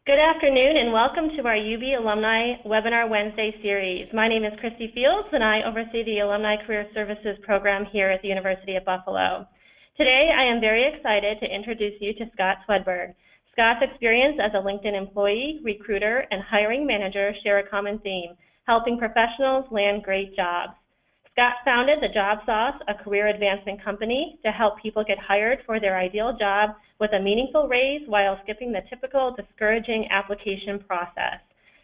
Good afternoon and welcome to our UB Alumni Webinar Wednesday series. My name is Christy Fields and I oversee the Alumni Career Services program here at the University of Buffalo. Today I am very excited to introduce you to Scott Swedberg. Scott's experience as a LinkedIn employee, recruiter, and hiring manager share a common theme, helping professionals land great jobs. Scott founded the Job Sauce, a career advancement company, to help people get hired for their ideal job with a meaningful raise while skipping the typical discouraging application process.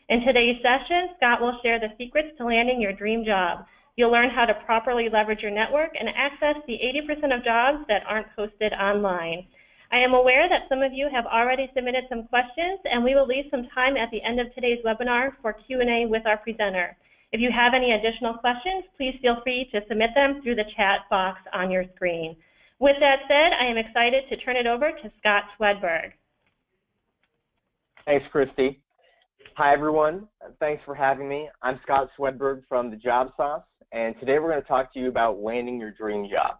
In today's session, Scott will share the secrets to landing your dream job. You'll learn how to properly leverage your network and access the 80% of jobs that aren't posted online. I am aware that some of you have already submitted some questions, and we will leave some time at the end of today's webinar for Q&A with our presenter. If you have any additional questions, please feel free to submit them through the chat box on your screen. With that said, I am excited to turn it over to Scott Swedberg. Thanks, Christy. Hi, everyone. Thanks for having me. I'm Scott Swedberg from the Job Sauce, and today we're going to talk to you about landing your dream job.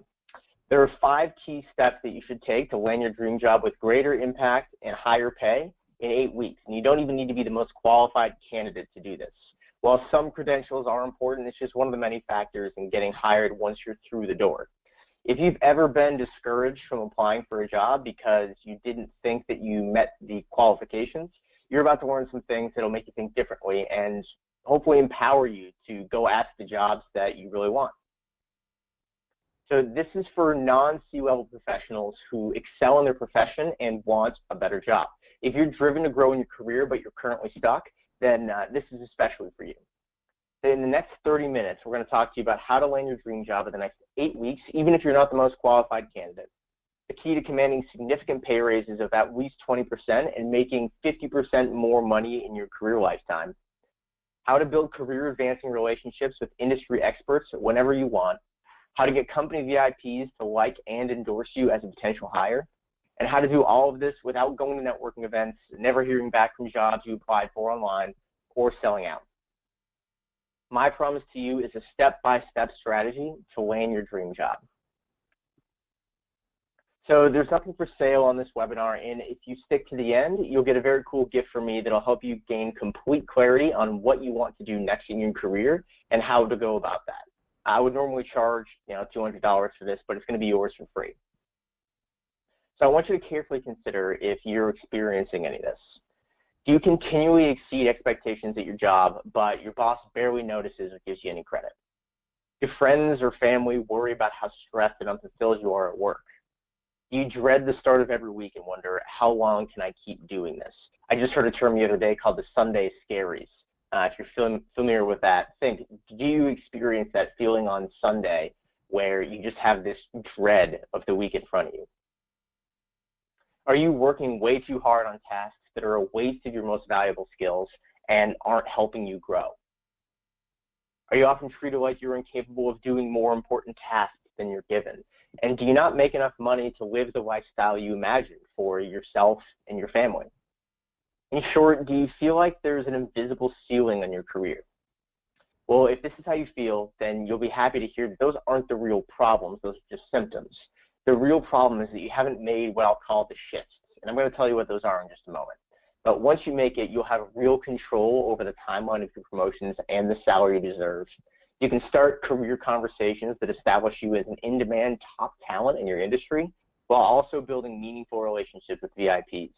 There are 5 key steps that you should take to land your dream job with greater impact and higher pay in 8 weeks, and you don't even need to be the most qualified candidate to do this. While some credentials are important, it's just one of the many factors in getting hired once you're through the door. If you've ever been discouraged from applying for a job because you didn't think that you met the qualifications, you're about to learn some things that'll make you think differently and hopefully empower you to go after the jobs that you really want. So this is for non-C-level professionals who excel in their profession and want a better job. If you're driven to grow in your career but you're currently stuck, then this is especially for you. In the next 30 minutes, we're going to talk to you about how to land your dream job in the next 8 weeks, even if you're not the most qualified candidate. The key to commanding significant pay raises of at least 20% and making 50% more money in your career lifetime. How to build career advancing relationships with industry experts whenever you want. How to get company VIPs to like and endorse you as a potential hire. And how to do all of this without going to networking events, never hearing back from jobs you applied for online, or selling out. My promise to you is a step-by-step strategy to land your dream job. So there's nothing for sale on this webinar, and if you stick to the end, you'll get a very cool gift from me that'll help you gain complete clarity on what you want to do next in your career and how to go about that. I would normally charge $200 for this, but it's going to be yours for free. So I want you to carefully consider if you're experiencing any of this. Do you continually exceed expectations at your job, but your boss barely notices or gives you any credit? Do friends or family worry about how stressed and unfulfilled you are at work? Do you dread the start of every week and wonder, how long can I keep doing this? I just heard a term the other day called the Sunday scaries. If you're familiar with that, do you experience that feeling on Sunday where you just have this dread of the week in front of you? Are you working way too hard on tasks that are a waste of your most valuable skills and aren't helping you grow? Are you often treated like you're incapable of doing more important tasks than you're given? And do you not make enough money to live the lifestyle you imagined for yourself and your family? In short, do you feel like there's an invisible ceiling on your career? Well, if this is how you feel, then you'll be happy to hear that those aren't the real problems, those are just symptoms. The real problem is that you haven't made what I'll call the shifts, and I'm going to tell you what those are in just a moment. But once you make it, you'll have real control over the timeline of your promotions and the salary you deserve. You can start career conversations that establish you as an in-demand top talent in your industry while also building meaningful relationships with VIPs.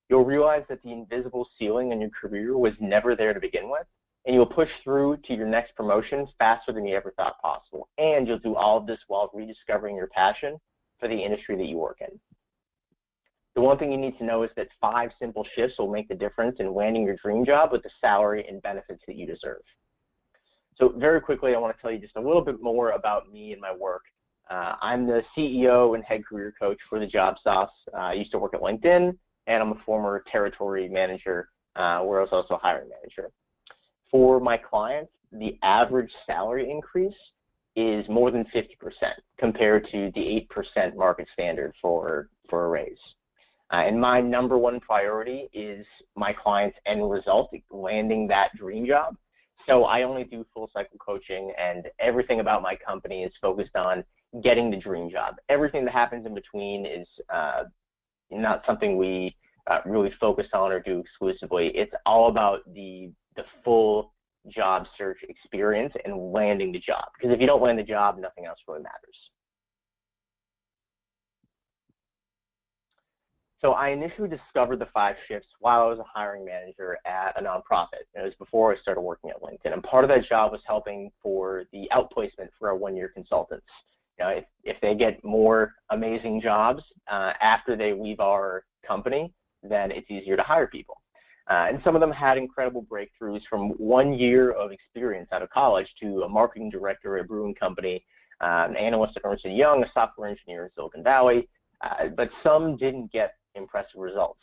You'll realize that the invisible ceiling in your career was never there to begin with, and you'll push through to your next promotion faster than you ever thought possible. And you'll do all of this while rediscovering your passion for the industry that you work in. The one thing you need to know is that 5 simple shifts will make the difference in landing your dream job with the salary and benefits that you deserve. So very quickly, I want to tell you just a little bit more about me and my work. I'm the CEO and head career coach for the Job Sauce. I used to work at LinkedIn, and I'm a former territory manager where I was also a hiring manager. For my clients, the average salary increase is more than 50% compared to the 8% market standard for a raise. And my number one priority is my client's end result, landing that dream job. So I only do full cycle coaching, and everything about my company is focused on getting the dream job. Everything that happens in between is not something we really focus on or do exclusively. It's all about the full job search experience and landing the job. Because if you don't land the job, nothing else really matters. So I initially discovered the 5 shifts while I was a hiring manager at a nonprofit. It was before I started working at LinkedIn. And part of that job was helping for the outplacement for our 1-year consultants. You know, if they get more amazing jobs after they leave our company, then it's easier to hire people. And some of them had incredible breakthroughs from 1 year of experience out of college to a marketing director at a brewing company, an analyst at Ernst & Young, a software engineer in Silicon Valley, but some didn't get impressive results.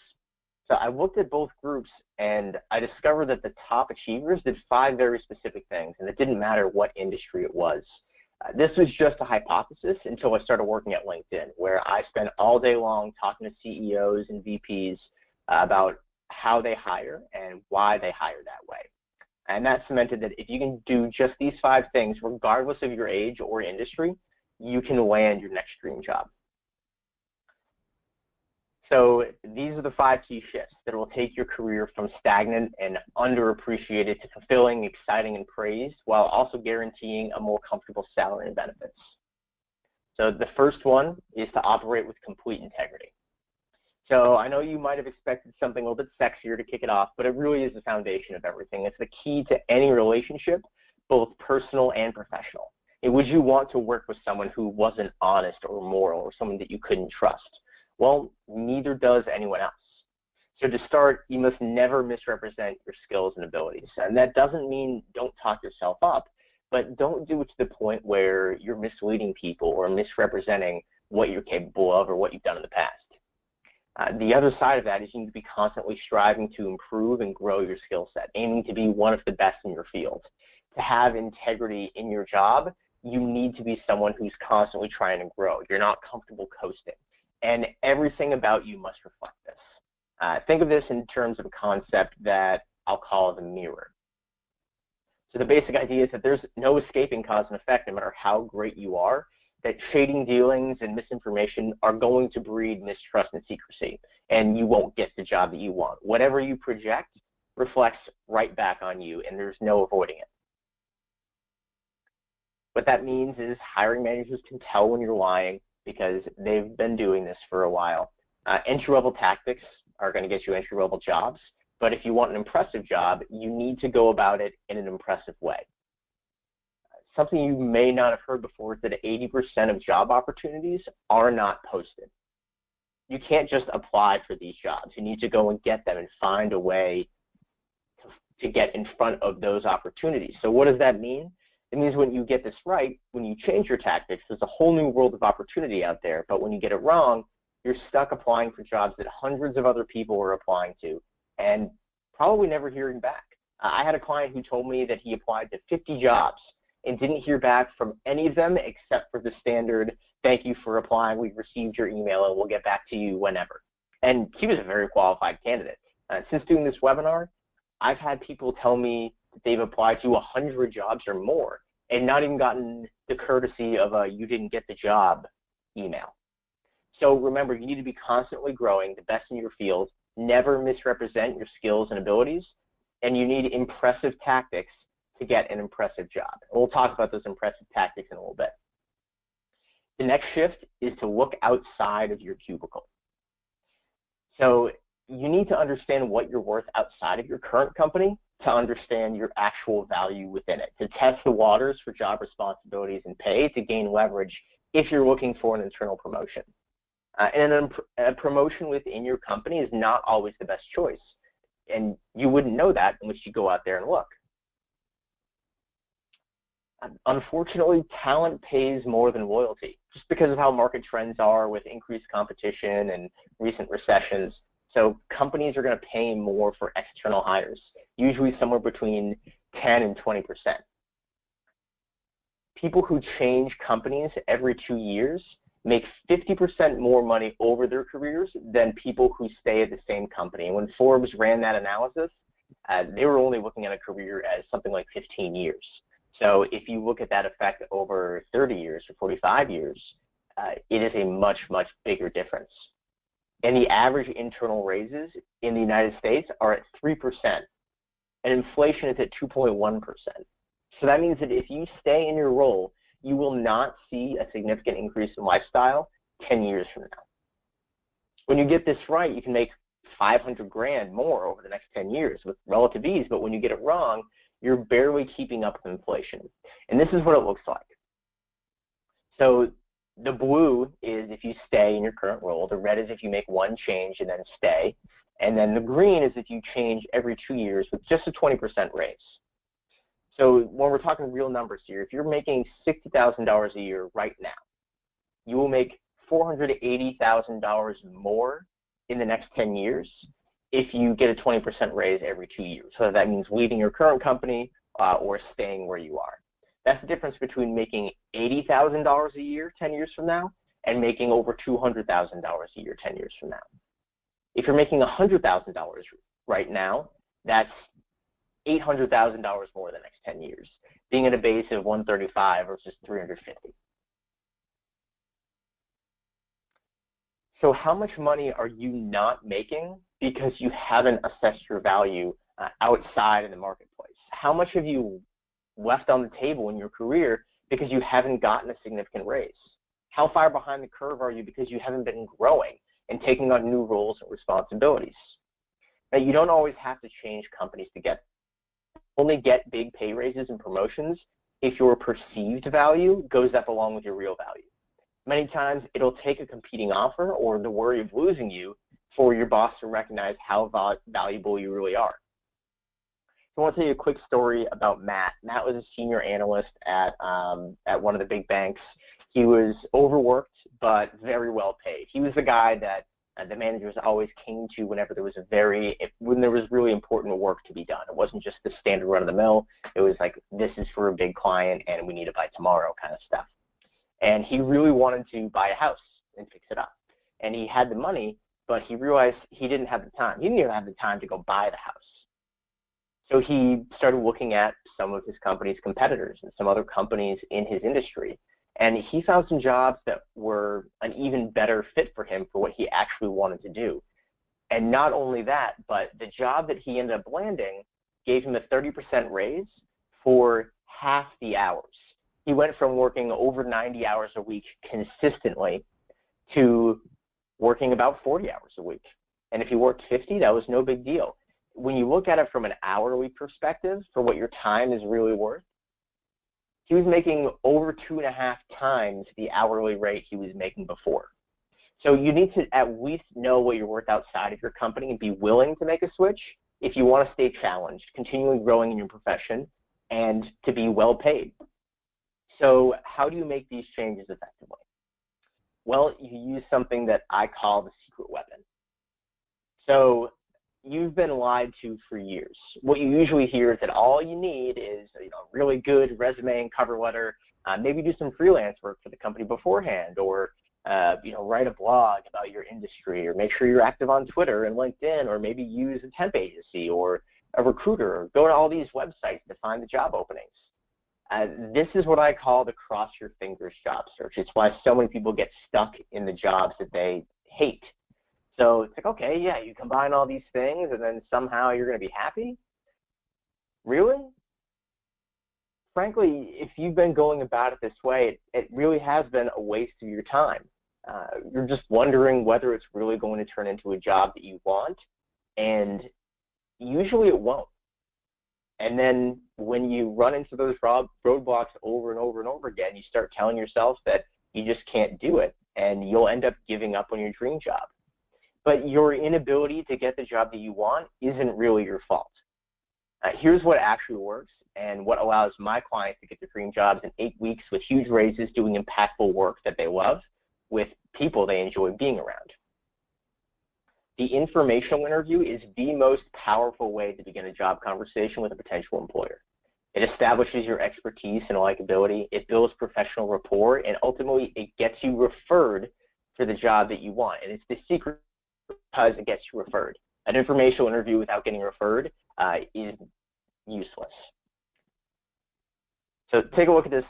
So I looked at both groups and I discovered that the top achievers did 5 very specific things, and it didn't matter what industry it was. This was just a hypothesis until I started working at LinkedIn, where I spent all day long talking to CEOs and VPs about how they hire and why they hire that way. And that cemented that if you can do just these 5 things, regardless of your age or industry, you can land your next dream job. So these are the 5 key shifts that will take your career from stagnant and underappreciated to fulfilling, exciting, and praised, while also guaranteeing a more comfortable salary and benefits. So the first one is to operate with complete integrity. So I know you might have expected something a little bit sexier to kick it off, but it really is the foundation of everything. It's the key to any relationship, both personal and professional. And would you want to work with someone who wasn't honest or moral, or someone that you couldn't trust? Well, neither does anyone else. So to start, you must never misrepresent your skills and abilities. And that doesn't mean don't talk yourself up, but don't do it to the point where you're misleading people or misrepresenting what you're capable of or what you've done in the past. The other side of that is you need to be constantly striving to improve and grow your skill set, aiming to be one of the best in your field. To have integrity in your job, you need to be someone who's constantly trying to grow. You're not comfortable coasting. And everything about you must reflect this. Think of this in terms of a concept that I'll call the mirror. So the basic idea is that there's no escaping cause and effect, no matter how great you are, that shading dealings and misinformation are going to breed mistrust and secrecy, and you won't get the job that you want. Whatever you project reflects right back on you, and there's no avoiding it. What that means is hiring managers can tell when you're lying because they've been doing this for a while. Entry-level tactics are going to get you entry-level jobs, but if you want an impressive job, you need to go about it in an impressive way. Something you may not have heard before is that 80% of job opportunities are not posted. You can't just apply for these jobs. You need to go and get them and find a way to get in front of those opportunities. So what does that mean? It means when you get this right, when you change your tactics, there's a whole new world of opportunity out there. But when you get it wrong, you're stuck applying for jobs that hundreds of other people are applying to and probably never hearing back. I had a client who told me that he applied to 50 jobs and didn't hear back from any of them except for the standard, "Thank you for applying, we've received your email and we'll get back to you whenever." And he was a very qualified candidate. Since doing this webinar, I've had people tell me that they've applied to 100 jobs or more and not even gotten the courtesy of a "you didn't get the job" email. So remember, you need to be constantly growing, the best in your field, never misrepresent your skills and abilities, and you need impressive tactics to get an impressive job. And we'll talk about those impressive tactics in a little bit. The next shift is to look outside of your cubicle. So you need to understand what you're worth outside of your current company to understand your actual value within it, to test the waters for job responsibilities and pay, to gain leverage if you're looking for an internal promotion. And a promotion within your company is not always the best choice, and you wouldn't know that unless you go out there and look. Unfortunately, talent pays more than loyalty, just because of how market trends are with increased competition and recent recessions. So companies are going to pay more for external hires, usually somewhere between 10 and 20%. People who change companies every 2 years make 50% more money over their careers than people who stay at the same company. And when Forbes ran that analysis, they were only looking at a career as something like 15 years. So if you look at that effect over 30 years or 45 years, it is a much, much bigger difference. and the average internal raises in the United States are at 3%, and inflation is at 2.1%. So that means that if you stay in your role, you will not see a significant increase in lifestyle 10 years from now. When you get this right, you can make 500 grand more over the next 10 years with relative ease, but when you get it wrong, you're barely keeping up with inflation. And this is what it looks like. So the blue is if you stay in your current role, the red is if you make one change and then stay, and then the green is if you change every 2 years with just a 20% raise. So when we're talking real numbers here, if you're making $60,000 a year right now, you will make $480,000 more in the next 10 years if you get a 20% raise every 2 years. So that means leaving your current company or staying where you are. That's the difference between making $80,000 a year 10 years from now and making over $200,000 a year 10 years from now. If you're making $100,000 right now, that's $800,000 more the next 10 years, being at a base of 135 versus 350. So how much money are you not making because you haven't assessed your value outside in the marketplace? How much have you left on the table in your career because you haven't gotten a significant raise? How far behind the curve are you because you haven't been growing and taking on new roles and responsibilities? Now, you don't always have to change companies to only get big pay raises and promotions if your perceived value goes up along with your real value. Many times, it'll take a competing offer or the worry of losing you for your boss to recognize how valuable you really are. So I want to tell you a quick story about Matt. Matt was a senior analyst at one of the big banks. He was overworked, but very well paid. He was the guy that the managers always came to whenever there was when there was really important work to be done. It wasn't just the standard run of the mill. It was like, this is for a big client and we need it by tomorrow kind of stuff. And he really wanted to buy a house and fix it up. And he had the money, but he realized he didn't have the time. He didn't even have the time to go buy the house. So he started looking at some of his company's competitors and some other companies in his industry. And he found some jobs that were an even better fit for him for what he actually wanted to do. And not only that, but the job that he ended up landing gave him a 30% raise for half the hours. He went from working over 90 hours a week consistently to working about 40 hours a week. And if he worked 50, that was no big deal. When you look at it from an hourly perspective for what your time is really worth, he was making over 2.5 times the hourly rate he was making before. So you need to at least know what you're worth outside of your company and be willing to make a switch if you want to stay challenged, continually growing in your profession, and to be well paid. So how do you make these changes effectively? Well, you use something that I call the secret weapon. So you've been lied to for years. What you usually hear is that all you need is a really good resume and cover letter, maybe do some freelance work for the company beforehand, or write a blog about your industry, or make sure you're active on Twitter and LinkedIn, or maybe use a temp agency or a recruiter, or go to all these websites to find the job openings. This is what I call the cross your fingers job search. It's why so many people get stuck in the jobs that they hate. So it's like, okay, yeah, you combine all these things and then somehow you're going to be happy? Really? Frankly, if you've been going about it this way, it really has been a waste of your time. You're just wondering whether it's really going to turn into a job that you want, and usually it won't. And then when you run into those roadblocks over and over and over again, you start telling yourself that you just can't do it, and you'll end up giving up on your dream job. But your inability to get the job that you want isn't really your fault. Here's what actually works and what allows my clients to get their dream jobs in 8 weeks with huge raises, doing impactful work that they love with people they enjoy being around. The informational interview is the most powerful way to begin a job conversation with a potential employer. It establishes your expertise and likability, it builds professional rapport, and ultimately it gets you referred for the job that you want. And it's the secret because it gets you referred. An informational interview without getting referred is useless. So take a look at this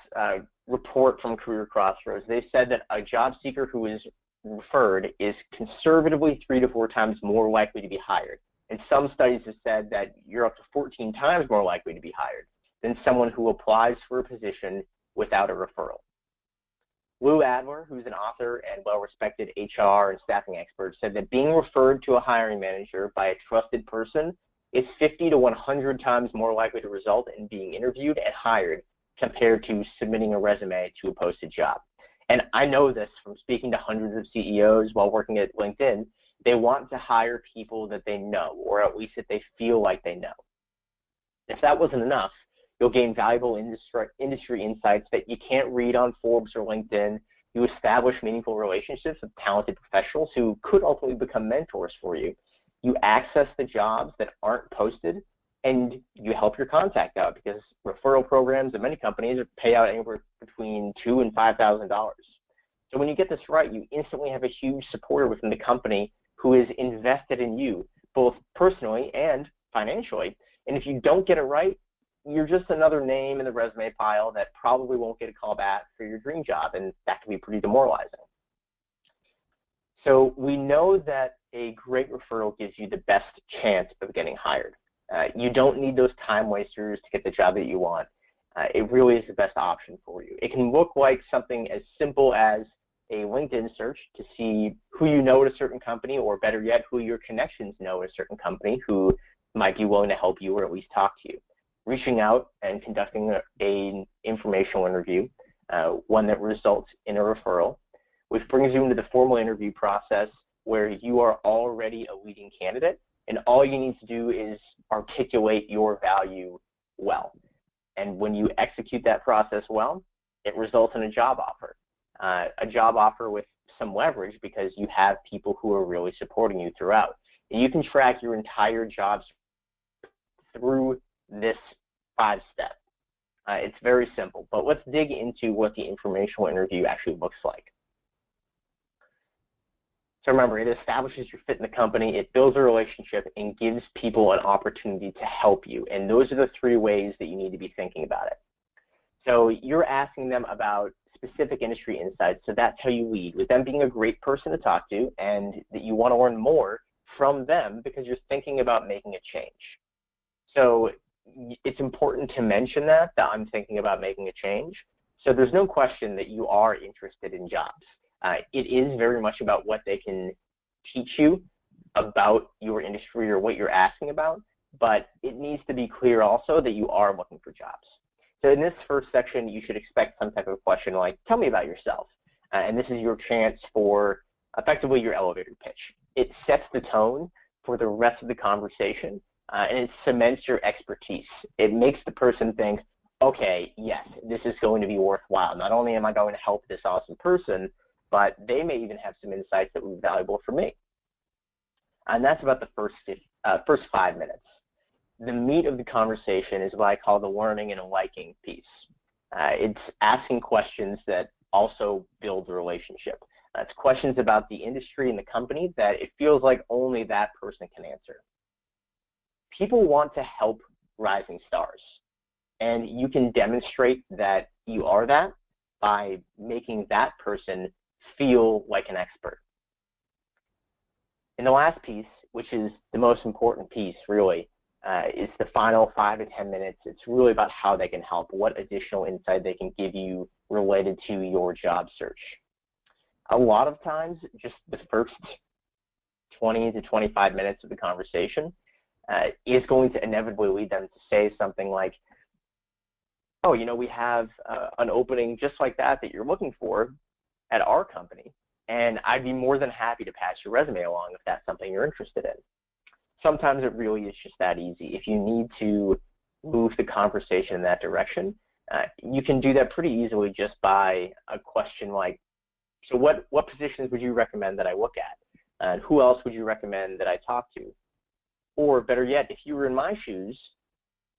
report from Career Crossroads. They said that a job seeker who is referred is conservatively 3 to 4 times more likely to be hired. And some studies have said that you're up to 14 times more likely to be hired than someone who applies for a position without a referral. Lou Adler, who's an author and well-respected HR and staffing expert, said that being referred to a hiring manager by a trusted person is 50 to 100 times more likely to result in being interviewed and hired compared to submitting a resume to a posted job. And I know this from speaking to hundreds of CEOs while working at LinkedIn. They want to hire people that they know, or at least that they feel like they know. If that wasn't enough, you'll gain valuable industry insights that you can't read on Forbes or LinkedIn. You establish meaningful relationships with talented professionals who could ultimately become mentors for you. You access the jobs that aren't posted, and you help your contact out because referral programs at many companies pay out anywhere between $2,000 and $5,000. So when you get this right, you instantly have a huge supporter within the company who is invested in you, both personally and financially. And if you don't get it right, you're just another name in the resume pile that probably won't get a call back for your dream job, and that can be pretty demoralizing. So we know that a great referral gives you the best chance of getting hired. You don't need those time wasters to get the job that you want. It really is the best option for you. It can look like something as simple as a LinkedIn search to see who you know at a certain company, or better yet, who your connections know at a certain company who might be willing to help you or at least talk to you. Reaching out and conducting an informational interview, one that results in a referral, which brings you into the formal interview process where you are already a leading candidate, and all you need to do is articulate your value well. And when you execute that process well, it results in a job offer. A job offer with some leverage because you have people who are really supporting you throughout. And you can track your entire job through this 5-step. It's very simple, but let's dig into what the informational interview actually looks like. So remember, it establishes your fit in the company, it builds a relationship, and gives people an opportunity to help you. And those are the 3 ways that you need to be thinking about it. So you're asking them about specific industry insights, so that's how you lead, with them being a great person to talk to, and that you want to learn more from them because you're thinking about making a change. So it's important to mention that I'm thinking about making a change. So there's no question that you are interested in jobs. It is very much about what they can teach you about your industry or what you're asking about, but it needs to be clear also that you are looking for jobs. So in this first section, you should expect some type of question like, tell me about yourself. And this is your chance for effectively your elevator pitch. It sets the tone for the rest of the conversation, and it cements your expertise. It makes the person think, okay, yes, this is going to be worthwhile. Not only am I going to help this awesome person, but they may even have some insights that will be valuable for me. And that's about the first 5 minutes. The meat of the conversation is what I call the learning and liking piece. It's asking questions that also build a relationship. It's questions about the industry and the company that it feels like only that person can answer. People want to help rising stars, and you can demonstrate that you are that by making that person feel like an expert. And the last piece, which is the most important piece really, is the final 5 to 10 minutes. It's really about how they can help, what additional insight they can give you related to your job search. A lot of times, just the first 20 to 25 minutes of the conversation is going to inevitably lead them to say something like, oh, you know, we have an opening just like that you're looking for at our company, and I'd be more than happy to pass your resume along if that's something you're interested in. Sometimes it really is just that easy. If you need to move the conversation in that direction, you can do that pretty easily just by a question like, so what positions would you recommend that I look at? And who else would you recommend that I talk to? Or better yet, if you were in my shoes,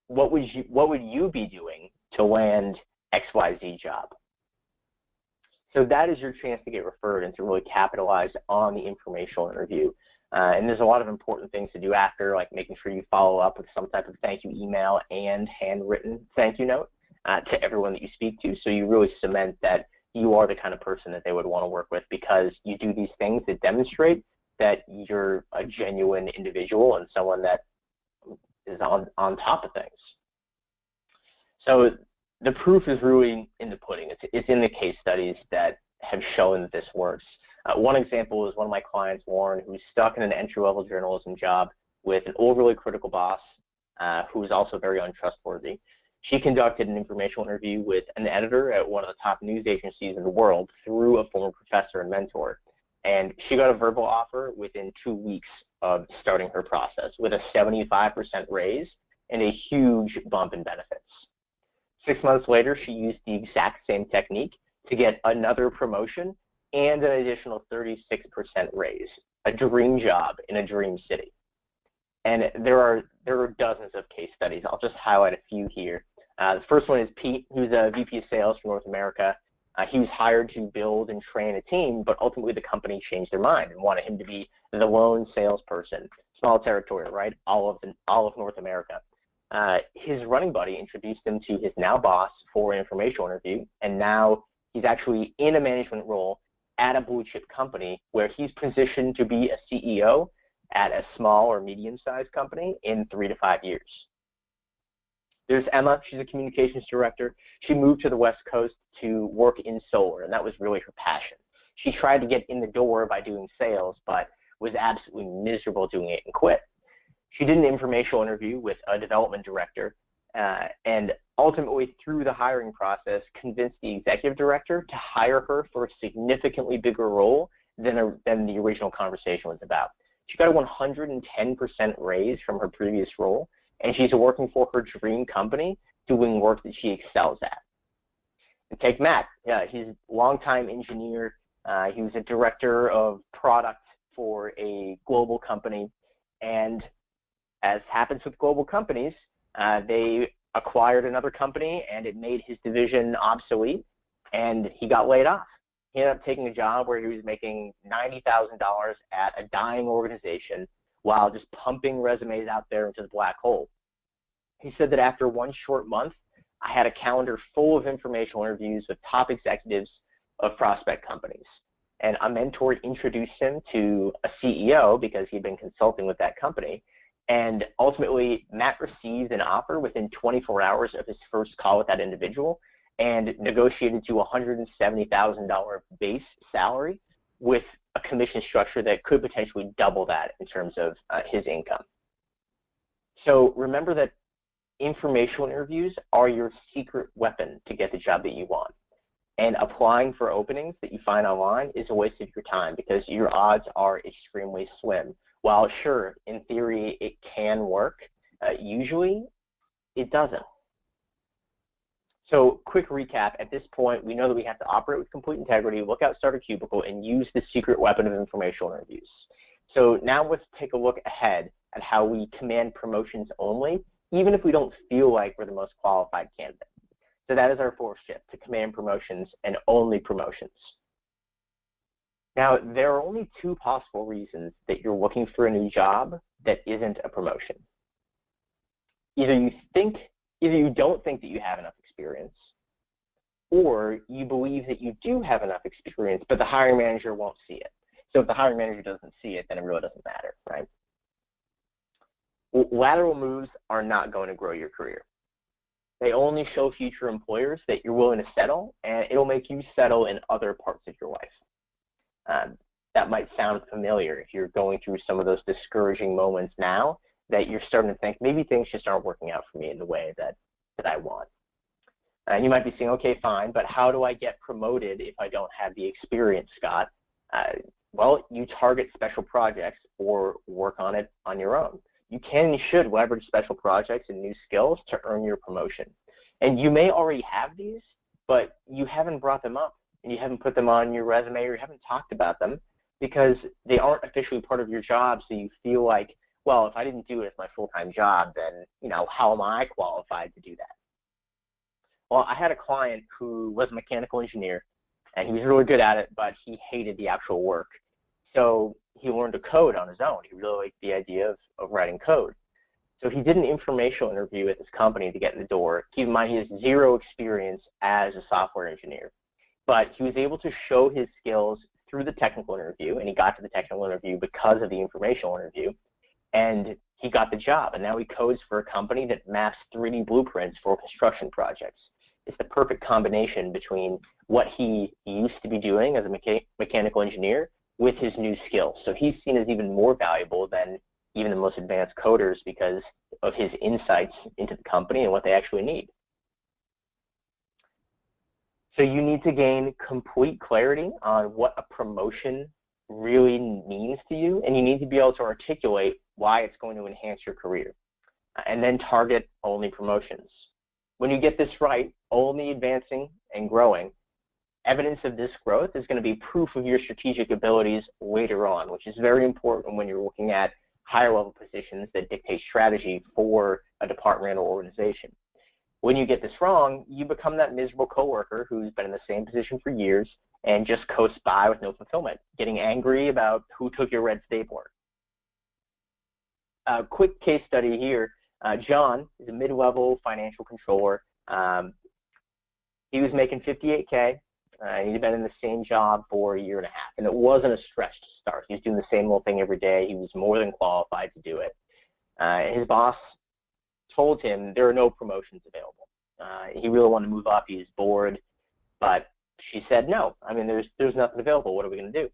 what would you be doing to land XYZ job? So that is your chance to get referred and to really capitalize on the informational interview. And there's a lot of important things to do after, like making sure you follow up with some type of thank you email and handwritten thank you note to everyone that you speak to, so you really cement that you are the kind of person that they would want to work with, because you do these things that demonstrate that you're a genuine individual and someone that is on top of things. So the proof is really in the pudding. It's in the case studies that have shown that this works. One example is one of my clients, Warren, who's stuck in an entry-level journalism job with an overly critical boss who is also very untrustworthy. She conducted an informational interview with an editor at one of the top news agencies in the world through a former professor and mentor. And she got a verbal offer within 2 weeks of starting her process with a 75% raise and a huge bump in benefits. 6 months later, she used the exact same technique to get another promotion and an additional 36% raise, a dream job in a dream city. And there are dozens of case studies. I'll just highlight a few here. The first one is Pete, who's a VP of sales for North America. He was hired to build and train a team, but ultimately the company changed their mind and wanted him to be the lone salesperson. Small territory, right? All of North America. His running buddy introduced him to his now boss for an informational interview, and now he's actually in a management role at a blue chip company where he's positioned to be a CEO at a small or medium-sized company in 3 to 5 years. There's Emma. She's a communications director. She moved to the West Coast to work in solar, and that was really her passion. She tried to get in the door by doing sales, but was absolutely miserable doing it and quit. She did an informational interview with a development director, and ultimately, through the hiring process, convinced the executive director to hire her for a significantly bigger role than the original conversation was about. She got a 110% raise from her previous role, and she's working for her dream company doing work that she excels at. And take Matt. He's a longtime engineer. He was a director of product for a global company, and as happens with global companies, they acquired another company and it made his division obsolete, and he got laid off. He ended up taking a job where he was making $90,000 at a dying organization while just pumping resumes out there into the black hole. He said that after 1 short month, I had a calendar full of informational interviews with top executives of prospect companies. And a mentor introduced him to a CEO because he'd been consulting with that company. And ultimately, Matt received an offer within 24 hours of his first call with that individual and negotiated to a $170,000 base salary with a commission structure that could potentially double that in terms of his income. So remember that informational interviews are your secret weapon to get the job that you want. And applying for openings that you find online is a waste of your time because your odds are extremely slim. While sure, in theory, it can work, usually it doesn't. So quick recap, at this point, we know that we have to operate with complete integrity, look outside our cubicle, and use the secret weapon of informational interviews. So now let's take a look ahead at how we command promotions only, even if we don't feel like we're the most qualified candidate. So that is our fourth shift, to command promotions and only promotions. Now, there are only 2 possible reasons that you're looking for a new job that isn't a promotion. Either you don't think that you have enough experience, or you believe that you do have enough experience, but the hiring manager won't see it. So if the hiring manager doesn't see it, then it really doesn't matter, right? Lateral moves are not going to grow your career. They only show future employers that you're willing to settle, and it'll make you settle in other parts of your life. That might sound familiar if you're going through some of those discouraging moments now that you're starting to think maybe things just aren't working out for me in the way that I want. And you might be saying, okay, fine, but how do I get promoted if I don't have the experience, Scott? Well, you target special projects or work on it on your own. You can and should leverage special projects and new skills to earn your promotion. And you may already have these, but you haven't brought them up and you haven't put them on your resume or you haven't talked about them because they aren't officially part of your job, so you feel like, well, if I didn't do it as my full-time job, then, how am I qualified to do that? Well, I had a client who was a mechanical engineer, and he was really good at it, but he hated the actual work. So he learned to code on his own. He really liked the idea of writing code. So he did an informational interview at this company to get in the door. Keep in mind, he has 0 experience as a software engineer. but he was able to show his skills through the technical interview, and he got to the technical interview because of the informational interview, and he got the job, and now he codes for a company that maps 3D blueprints for construction projects. It's the perfect combination between what he used to be doing as a mechanical engineer with his new skills. So he's seen as even more valuable than even the most advanced coders because of his insights into the company and what they actually need. So you need to gain complete clarity on what a promotion really means to you, and you need to be able to articulate why it's going to enhance your career, and then target only promotions. When you get this right, only advancing and growing, evidence of this growth is going to be proof of your strategic abilities later on, which is very important when you're looking at higher level positions that dictate strategy for a department or organization. When you get this wrong, you become that miserable coworker who's been in the same position for years and just coasts by with no fulfillment, getting angry about who took your red stapler. A quick case study here. John is a mid-level financial controller. He was making $58K. He'd been in the same job for a year and a half, and it wasn't a stretch to start. He was doing the same old thing every day. He was more than qualified to do it. His boss told him there are no promotions available. He really wanted to move up. He was bored, but she said, no, I mean, there's nothing available. What are we going to do?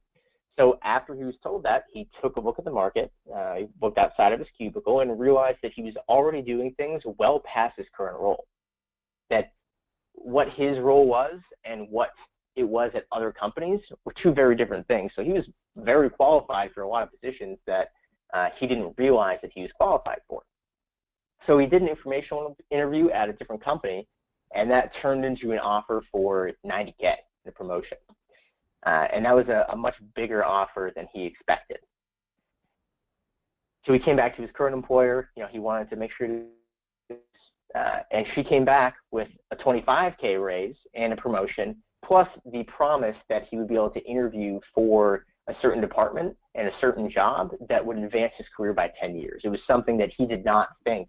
So after he was told that, he took a look at the market, he looked outside of his cubicle, and realized that he was already doing things well past his current role. That what his role was and what it was at other companies were two very different things. So he was very qualified for a lot of positions that he didn't realize that he was qualified for. So he did an informational interview at a different company, and that turned into an offer for $90K, the promotion. And that was a much bigger offer than he expected. So he came back to his current employer. You know, he wanted to make sure to, and she came back with a $25K raise and a promotion, plus the promise that he would be able to interview for a certain department and a certain job that would advance his career by 10 years. It was something that he did not think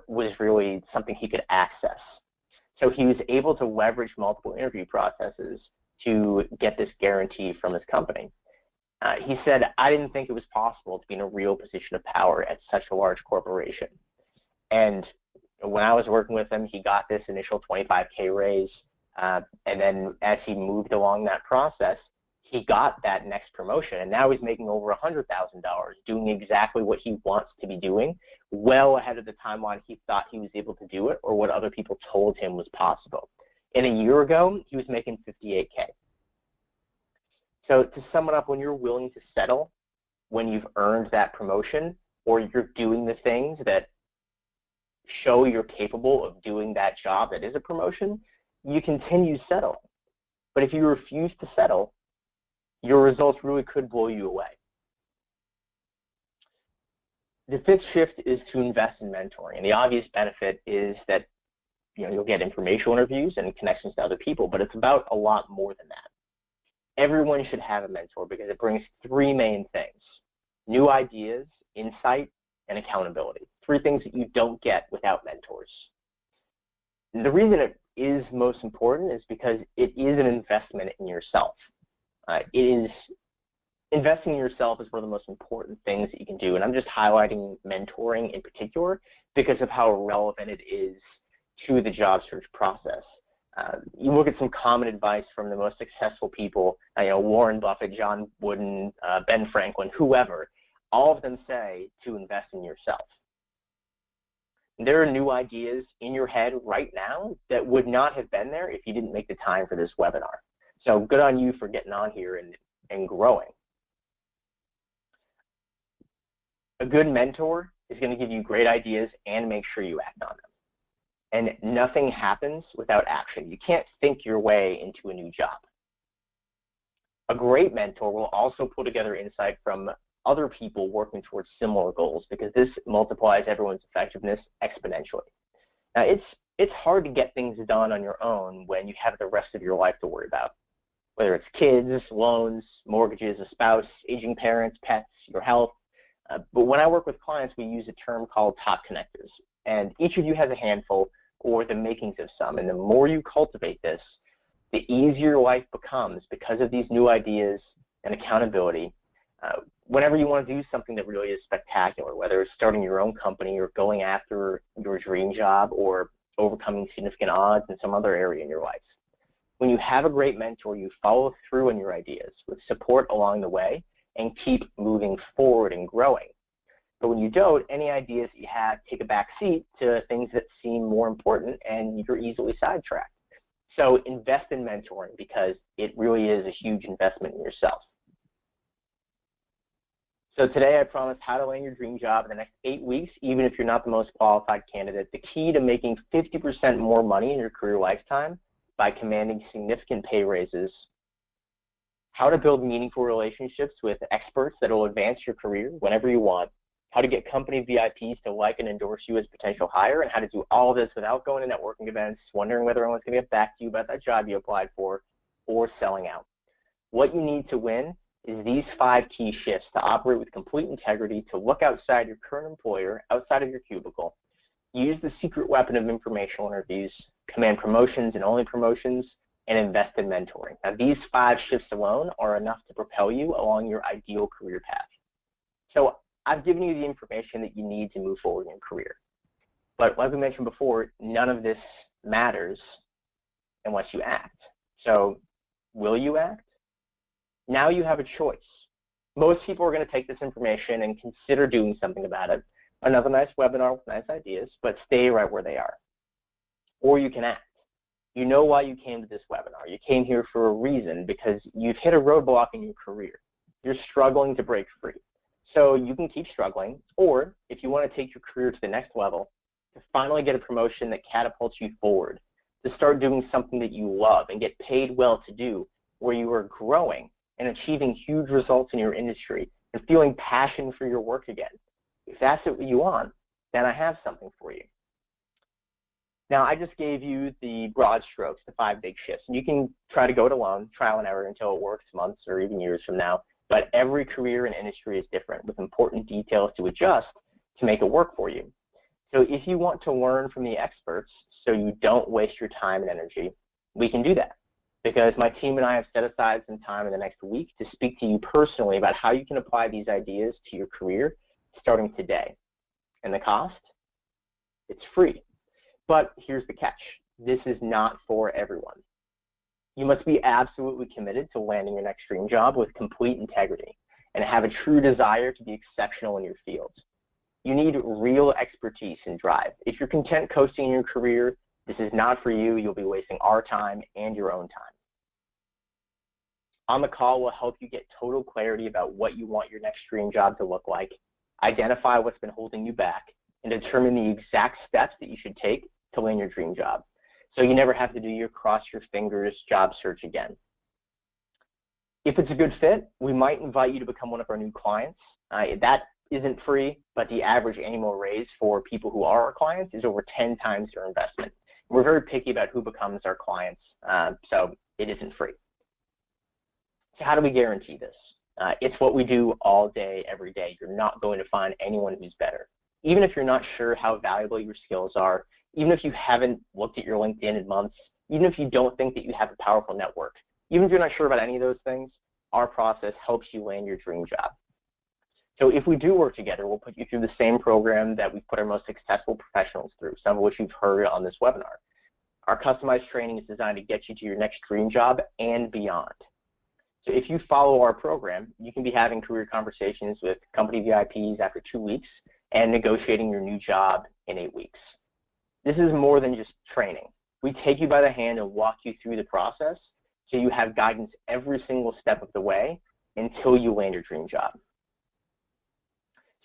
was really something he could access. So he was able to leverage multiple interview processes to get this guarantee from his company. He said, I didn't think it was possible to be in a real position of power at such a large corporation. And when I was working with him, he got this initial $25K raise. And then as he moved along that process, he got that next promotion. And now he's making over $100,000, doing exactly what he wants to be doing, well ahead of the timeline he thought he was able to do it or what other people told him was possible. And a year ago, he was making $58K. So to sum it up, when you're willing to settle, when you've earned that promotion, or you're doing the things that show you're capable of doing that job that is a promotion, you continue to settle. But if you refuse to settle, your results really could blow you away. The fifth shift is to invest in mentoring. And the obvious benefit is that you'll get informational interviews and connections to other people, but it's about a lot more than that. Everyone should have a mentor because it brings three main things: new ideas, insight, and accountability. Three things that you don't get without mentors. And the reason it is most important is because it is an investment in yourself. Investing in yourself is one of the most important things that you can do, and I'm just highlighting mentoring in particular because of how relevant it is to the job search process. You look at some common advice from the most successful people, Warren Buffett, John Wooden, Ben Franklin, whoever, all of them say to invest in yourself. There are new ideas in your head right now that would not have been there if you didn't make the time for this webinar. So good on you for getting on here and growing. A good mentor is going to give you great ideas and make sure you act on them. And nothing happens without action. You can't think your way into a new job. A great mentor will also pull together insight from other people working towards similar goals because this multiplies everyone's effectiveness exponentially. Now, it's hard to get things done on your own when you have the rest of your life to worry about, whether it's kids, loans, mortgages, a spouse, aging parents, pets, your health. But when I work with clients, we use a term called top connectors. And each of you has a handful or the makings of some. And the more you cultivate this, the easier life becomes because of these new ideas and accountability. Whenever you want to do something that really is spectacular, whether it's starting your own company or going after your dream job or overcoming significant odds in some other area in your life. When you have a great mentor, you follow through on your ideas with support along the way and keep moving forward and growing. But when you don't, any ideas that you have take a back seat to things that seem more important and you're easily sidetracked. So invest in mentoring because it really is a huge investment in yourself. So today I promised how to land your dream job in the next 8 weeks, even if you're not the most qualified candidate. The key to making 50% more money in your career lifetime by commanding significant pay raises, how to build meaningful relationships with experts that will advance your career whenever you want, how to get company VIPs to like and endorse you as a potential hire, and how to do all of this without going to networking events, wondering whether anyone's going to get back to you about that job you applied for, or selling out. What you need to win is these 5 key shifts to operate with complete integrity, to look outside your current employer, outside of your cubicle, use the secret weapon of informational interviews, command promotions and only promotions, and invest in mentoring. Now, these 5 shifts alone are enough to propel you along your ideal career path. So I've given you the information that you need to move forward in your career. But like we mentioned before, none of this matters unless you act. So will you act? Now you have a choice. Most people are going to take this information and consider doing something about it. Another nice webinar with nice ideas, but stay right where they are. Or you can act. You know why you came to this webinar. You came here for a reason, because you've hit a roadblock in your career. You're struggling to break free. So you can keep struggling, or if you want to take your career to the next level, to finally get a promotion that catapults you forward, to start doing something that you love and get paid well to do, where you are growing and achieving huge results in your industry and feeling passion for your work again. If that's what you want, then I have something for you. Now, I just gave you the broad strokes, the 5 big shifts, and you can try to go it alone, trial and error until it works months or even years from now, but every career and industry is different with important details to adjust to make it work for you. So if you want to learn from the experts so you don't waste your time and energy, we can do that, because my team and I have set aside some time in the next week to speak to you personally about how you can apply these ideas to your career starting today. And the cost? It's free. But here's the catch. This is not for everyone. You must be absolutely committed to landing your next dream job with complete integrity and have a true desire to be exceptional in your field. You need real expertise and drive. If you're content coasting in your career, this is not for you. You'll be wasting our time and your own time. On the call, we'll help you get total clarity about what you want your next dream job to look like, identify what's been holding you back, and determine the exact steps that you should take to land your dream job, so you never have to do your cross your fingers job search again. If it's a good fit, we might invite you to become one of our new clients. That isn't free, but the average annual raise for people who are our clients is over 10 times your investment. We're very picky about who becomes our clients, so it isn't free. So how do we guarantee this? It's what we do all day, every day. You're not going to find anyone who's better. Even if you're not sure how valuable your skills are, even if you haven't looked at your LinkedIn in months, even if you don't think that you have a powerful network, even if you're not sure about any of those things, our process helps you land your dream job. So if we do work together, we'll put you through the same program that we've put our most successful professionals through, some of which you've heard on this webinar. Our customized training is designed to get you to your next dream job and beyond. So if you follow our program, you can be having career conversations with company VIPs after 2 weeks and negotiating your new job in 8 weeks. This is more than just training. We take you by the hand and walk you through the process so you have guidance every single step of the way until you land your dream job.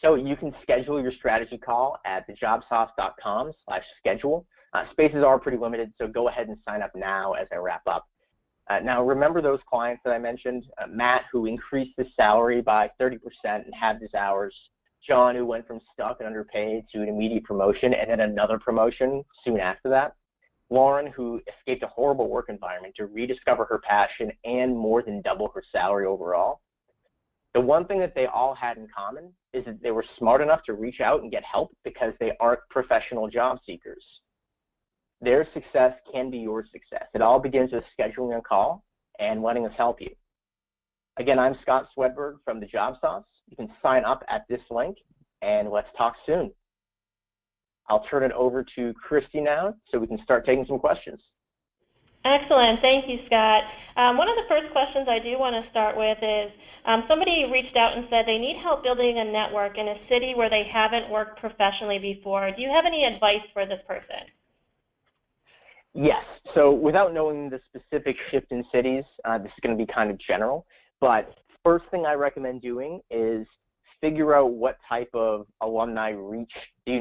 So you can schedule your strategy call at thejobsauce.com/schedule. Spaces are pretty limited, so go ahead and sign up now as I wrap up. Now, remember those clients that I mentioned? Matt, who increased his salary by 30% and halved his hours. John, who went from stuck and underpaid to an immediate promotion and then another promotion soon after that. Lauren, who escaped a horrible work environment to rediscover her passion and more than double her salary overall. The one thing that they all had in common is that they were smart enough to reach out and get help because they aren't professional job seekers. Their success can be your success. It all begins with scheduling a call and letting us help you. Again, I'm Scott Swedberg from the Job Sauce. You can sign up at this link, and let's talk soon. I'll turn it over to Christy now so we can start taking some questions. Excellent. Thank you, Scott. One of the first questions I do want to start with is somebody reached out and said they need help building a network in a city where they haven't worked professionally before. Do you have any advice for this person? Yes. So without knowing the specific shift in cities, this is going to be kind of general, but first thing I recommend doing is figure out what type of alumni reach the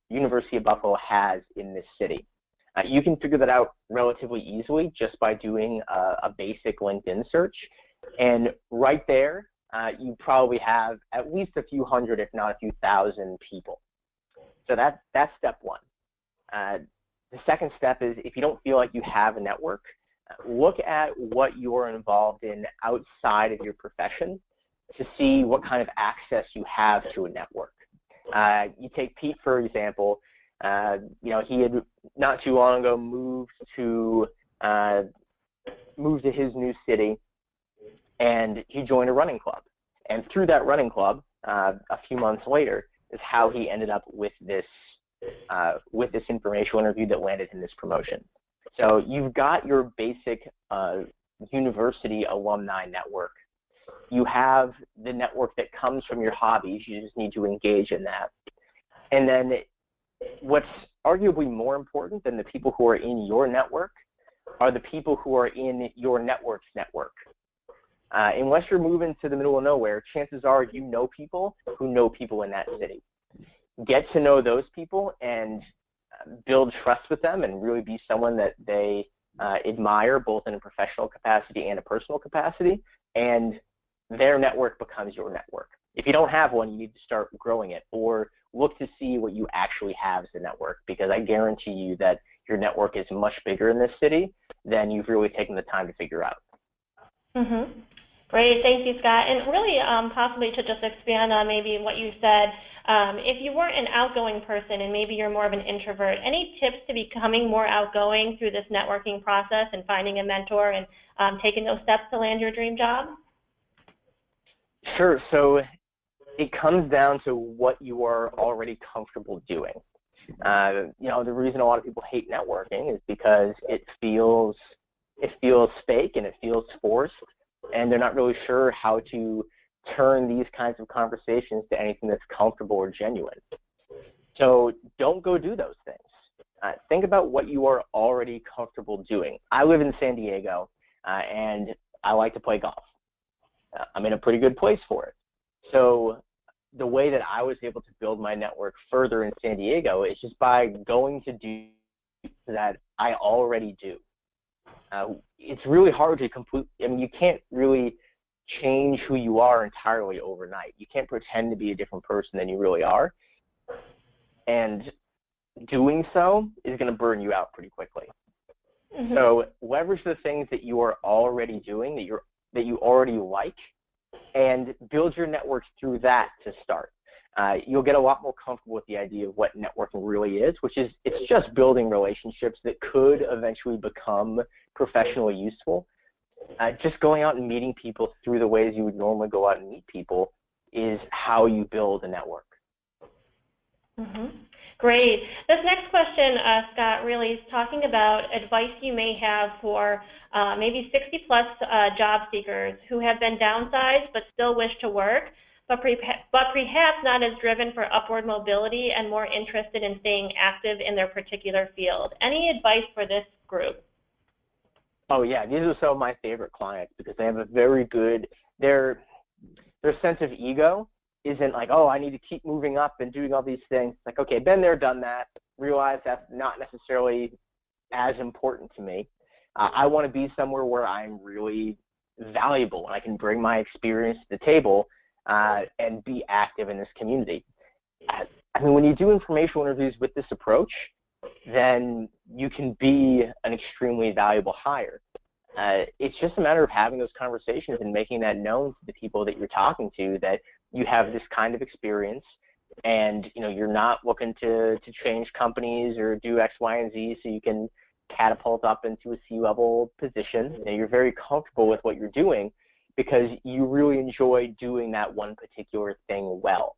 University of Buffalo has in this city. You can figure that out relatively easily just by doing a basic LinkedIn search. And right there, you probably have at least a few hundred, if not a few thousand people. So that's step one. The second step is if you don't feel like you have a network, look at what you're involved in outside of your profession to see what kind of access you have to a network. You take Pete, for example. He had not too long ago moved to his new city, and he joined a running club. And through that running club, a few months later, is how he ended up with this informational interview that landed in this promotion. So you've got your basic university alumni network. You have the network that comes from your hobbies. You just need to engage in that. And then what's arguably more important than the people who are in your network are the people who are in your network's network. Unless you're moving to the middle of nowhere, chances are you know people who know people in that city. Get to know those people and build trust with them and really be someone that they admire both in a professional capacity and a personal capacity, and their network becomes your network. If you don't have one, you need to start growing it or look to see what you actually have as a network, because I guarantee you that your network is much bigger in this city than you've really taken the time to figure out. Mm-hmm. Great, thank you, Scott. And really, possibly to just expand on maybe what you said, if you weren't an outgoing person and maybe you're more of an introvert, any tips to becoming more outgoing through this networking process and finding a mentor and taking those steps to land your dream job? Sure. So it comes down to what you are already comfortable doing. The reason a lot of people hate networking is because it feels fake and it feels forced, and they're not really sure how to turn these kinds of conversations to anything that's comfortable or genuine. So don't go do those things. Think about what you are already comfortable doing. I live in San Diego, and I like to play golf. I'm in a pretty good place for it. So the way that I was able to build my network further in San Diego is just by going to do that I already do. It's really hard to you can't really change who you are entirely overnight. You can't pretend to be a different person than you really are. And doing so is going to burn you out pretty quickly. Mm-hmm. So leverage the things that you are already doing, that you already like, and build your network through that to start. You'll get a lot more comfortable with the idea of what networking really is, which is it's just building relationships that could eventually become professionally useful. Just going out and meeting people through the ways you would normally go out and meet people is how you build a network. Mm-hmm. Great. This next question, Scott, really is talking about advice you may have for maybe 60-plus job seekers who have been downsized but still wish to work, but perhaps not as driven for upward mobility and more interested in staying active in their particular field. Any advice for this group? Oh, yeah. These are some of my favorite clients because they have a very good – their sense of ego isn't like, oh, I need to keep moving up and doing all these things. It's like, okay, been there, done that, realize that's not necessarily as important to me. I want to be somewhere where I'm really valuable and I can bring my experience to the table and be active in this community. I mean, when you do informational interviews with this approach, then you can be an extremely valuable hire. It's just a matter of having those conversations and making that known to the people that you're talking to that you have this kind of experience and you're not looking to change companies or do X, Y, and Z so you can catapult up into a C-level position. You're very comfortable with what you're doing because you really enjoy doing that one particular thing well.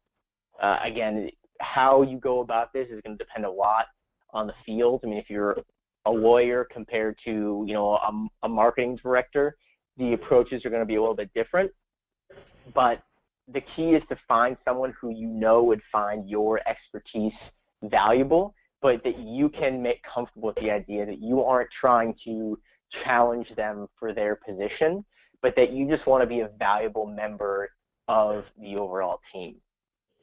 Again, how you go about this is going to depend a lot on the field. I mean, if you're a lawyer compared to a marketing director, the approaches are going to be a little bit different. But the key is to find someone who would find your expertise valuable, but that you can make comfortable with the idea that you aren't trying to challenge them for their position, but that you just want to be a valuable member of the overall team.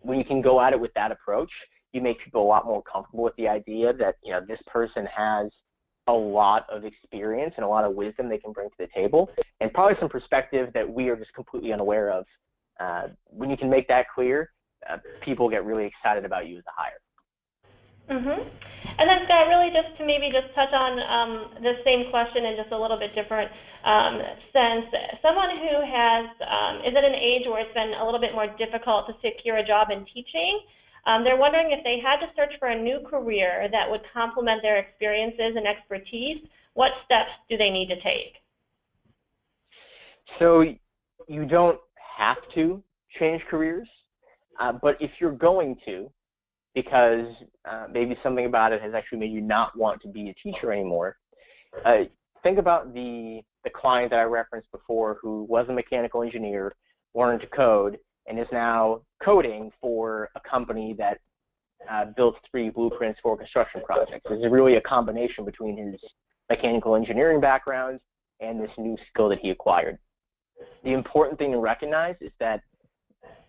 When you can go at it with that approach, you make people a lot more comfortable with the idea that this person has a lot of experience and a lot of wisdom they can bring to the table, and probably some perspective that we are just completely unaware of. When you can make that clear, people get really excited about you as a hire. And then Scott, really just to touch on the same question in just a little bit different sense. Someone who is at an age where it's been a little bit more difficult to secure a job in teaching, they're wondering if they had to search for a new career that would complement their experiences and expertise, what steps do they need to take? So you don't have to change careers, but if you're going to, because maybe something about it has actually made you not want to be a teacher anymore, think about the client that I referenced before who was a mechanical engineer, learned to code, and is now coding for a company that built 3D blueprints for construction projects. It's really a combination between his mechanical engineering background and this new skill that he acquired. The important thing to recognize is that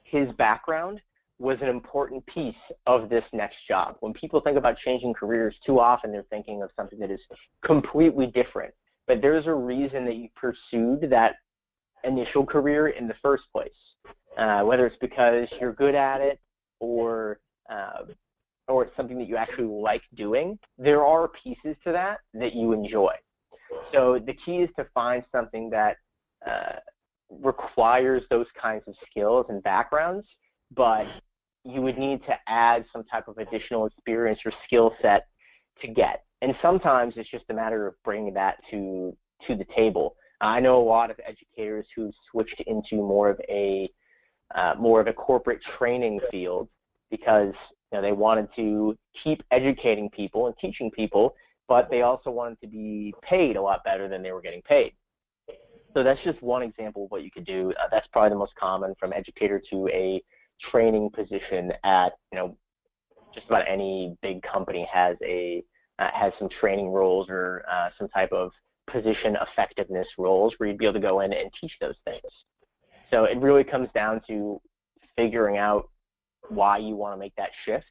his background was an important piece of this next job. When people think about changing careers, too often they're thinking of something that is completely different. But there's a reason that you pursued that initial career in the first place, whether it's because you're good at it or it's something that you actually like doing. There are pieces to that you enjoy. So the key is to find something that requires those kinds of skills and backgrounds, but you would need to add some type of additional experience or skill set to get. And sometimes it's just a matter of bringing that to the table. I know a lot of educators who switched into more of a corporate training field because they wanted to keep educating people and teaching people, but they also wanted to be paid a lot better than they were getting paid. So that's just one example of what you could do. That's probably the most common, from educator to a training position at just about any big company has some training roles or some type of position effectiveness roles where you'd be able to go in and teach those things. So it really comes down to figuring out why you want to make that shift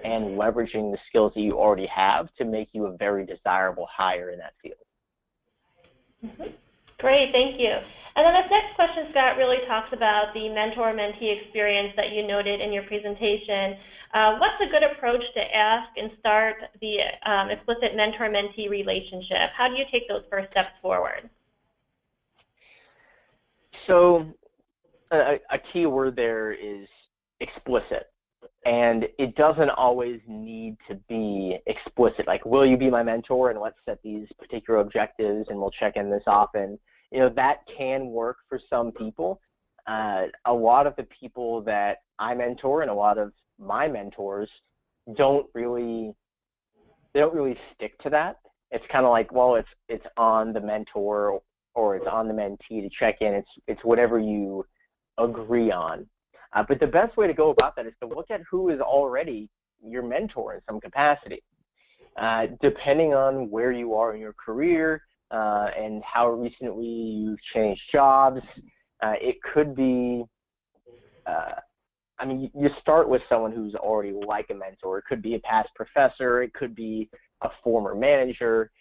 and leveraging the skills that you already have to make you a very desirable hire in that field. Great, thank you. And then this next question, Scott, really talks about the mentor-mentee experience that you noted in your presentation. What's a good approach to ask and start the explicit mentor-mentee relationship? How do you take those first steps forward? So a key word there is explicit. And it doesn't always need to be explicit, like, will you be my mentor and let's set these particular objectives and we'll check in this often. That can work for some people. A lot of the people that I mentor and a lot of my mentors don't really stick to that. It's kind of like, well, it's on the mentor or it's on the mentee to check in. It's whatever you agree on. But the best way to go about that is to look at who is already your mentor in some capacity. Depending on where you are in your career and how recently you've changed jobs, it could be, you start with someone who's already like a mentor. It could be a past professor. It could be a former manager.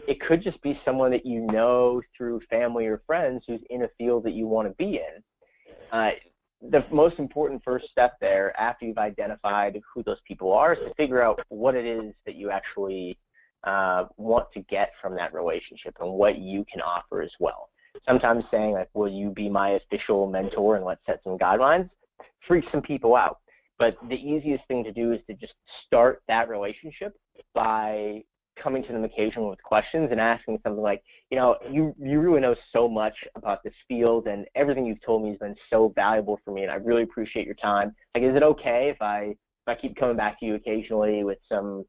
It could just be someone that you know through family or friends who's in a field that you want to be in. The most important first step there, after you've identified who those people are, is to figure out what it is that you actually want to get from that relationship and what you can offer as well. Sometimes saying, like, will you be my official mentor and let's set some guidelines, freaks some people out. But the easiest thing to do is to just start that relationship by coming to them occasionally with questions and asking something like, you really know so much about this field, and everything you've told me has been so valuable for me, and I really appreciate your time. Like, is it okay if I keep coming back to you occasionally with some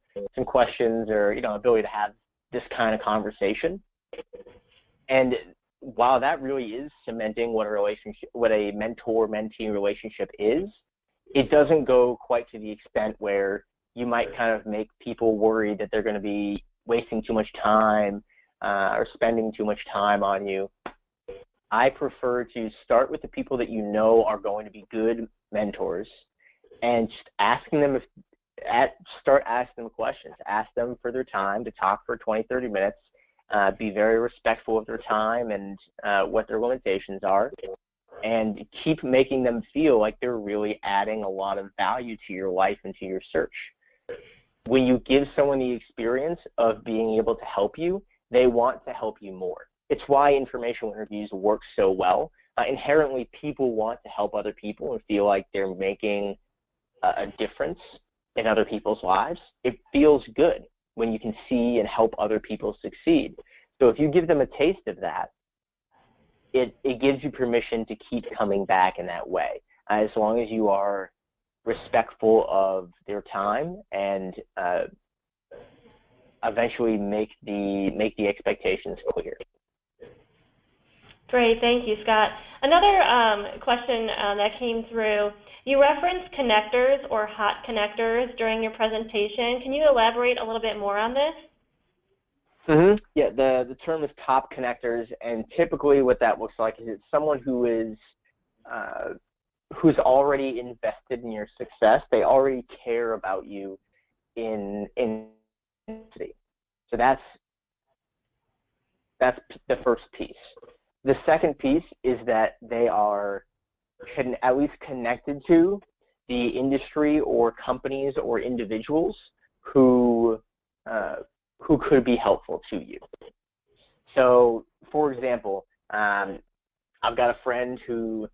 questions or, ability to have this kind of conversation? And while that really is cementing what a mentor-mentee relationship is, it doesn't go quite to the extent where you might kind of make people worried that they're going to be wasting too much time or spending too much time on you. I prefer to start with the people that you know are going to be good mentors and just start asking them questions. Ask them for their time to talk for 20, 30 minutes. Be very respectful of their time and what their limitations are, and keep making them feel like they're really adding a lot of value to your life and to your search. When you give someone the experience of being able to help you, they want to help you more. It's why informational interviews work so well. Inherently, people want to help other people and feel like they're making a difference in other people's lives. It feels good when you can see and help other people succeed. So if you give them a taste of that, it gives you permission to keep coming back in that way, as long as you are respectful of their time and eventually make the expectations clear. Great, thank you, Scott. Another question that came through, you referenced connectors or hot connectors during your presentation. Can you elaborate a little bit more on this? Mm-hmm. Yeah, the term is top connectors, and typically what that looks like is it's someone who's already invested in your success. They already care about you in city. So that's the first piece. The second piece is that they are at least connected to the industry or companies or individuals who could be helpful to you. So, for example, I've got a friend who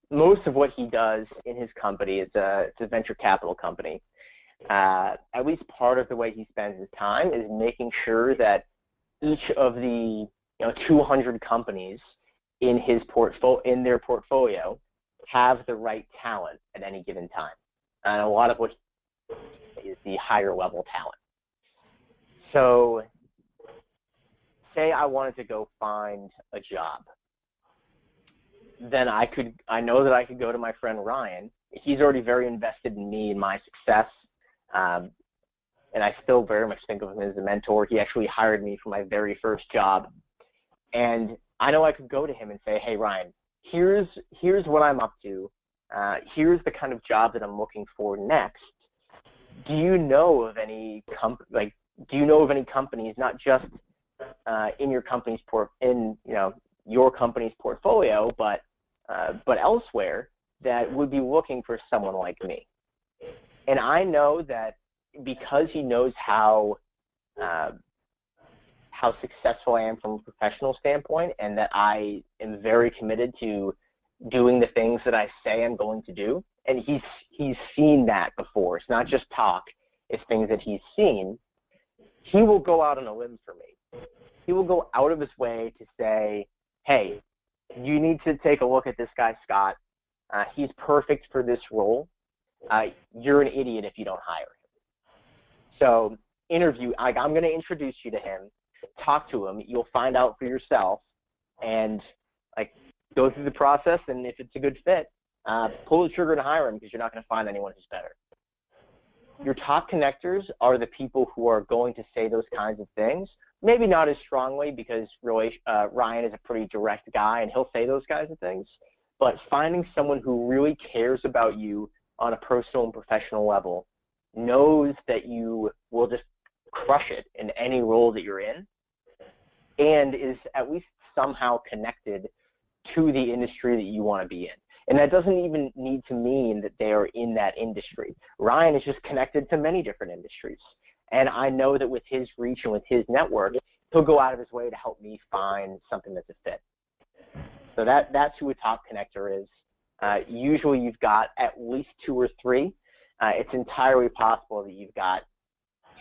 most of what he does in his company it's a venture capital company. At least part of the way he spends his time is making sure that each of the 200 companies in their portfolio have the right talent at any given time. And a lot of what is the higher level talent. So say I wanted to go find a job. Then I know that I could go to my friend Ryan. He's already very invested in me and my success. And I still very much think of him as a mentor. He actually hired me for my very first job. And I know I could go to him and say, hey, Ryan, here's what I'm up to. Here's the kind of job that I'm looking for next. Do you know of any companies, not just in your company's your company's portfolio, but elsewhere, that would be looking for someone like me? And I know that because he knows how successful I am from a professional standpoint, and that I am very committed to doing the things that I say I'm going to do, and he's seen that before. It's not just talk, it's things that he's seen. He will go out on a limb for me. He will go out of his way to say, hey, you need to take a look at this guy, Scott. He's perfect for this role. You're an idiot if you don't hire him. So I'm going to introduce you to him, talk to him, you'll find out for yourself, and go through the process, and if it's a good fit, pull the trigger and hire him, because you're not going to find anyone who's better. Your top connectors are the people who are going to say those kinds of things, maybe not as strongly, because Ryan is a pretty direct guy and he'll say those kinds of things, but finding someone who really cares about you on a personal and professional level, knows that you will just crush it in any role that you're in, and is at least somehow connected to the industry that you want to be in. And that doesn't even need to mean that they are in that industry. Ryan is just connected to many different industries. And I know that with his reach and with his network, he'll go out of his way to help me find something that's a fit. So that's who a top connector is. Usually you've got at least 2 or 3. It's entirely possible that you've got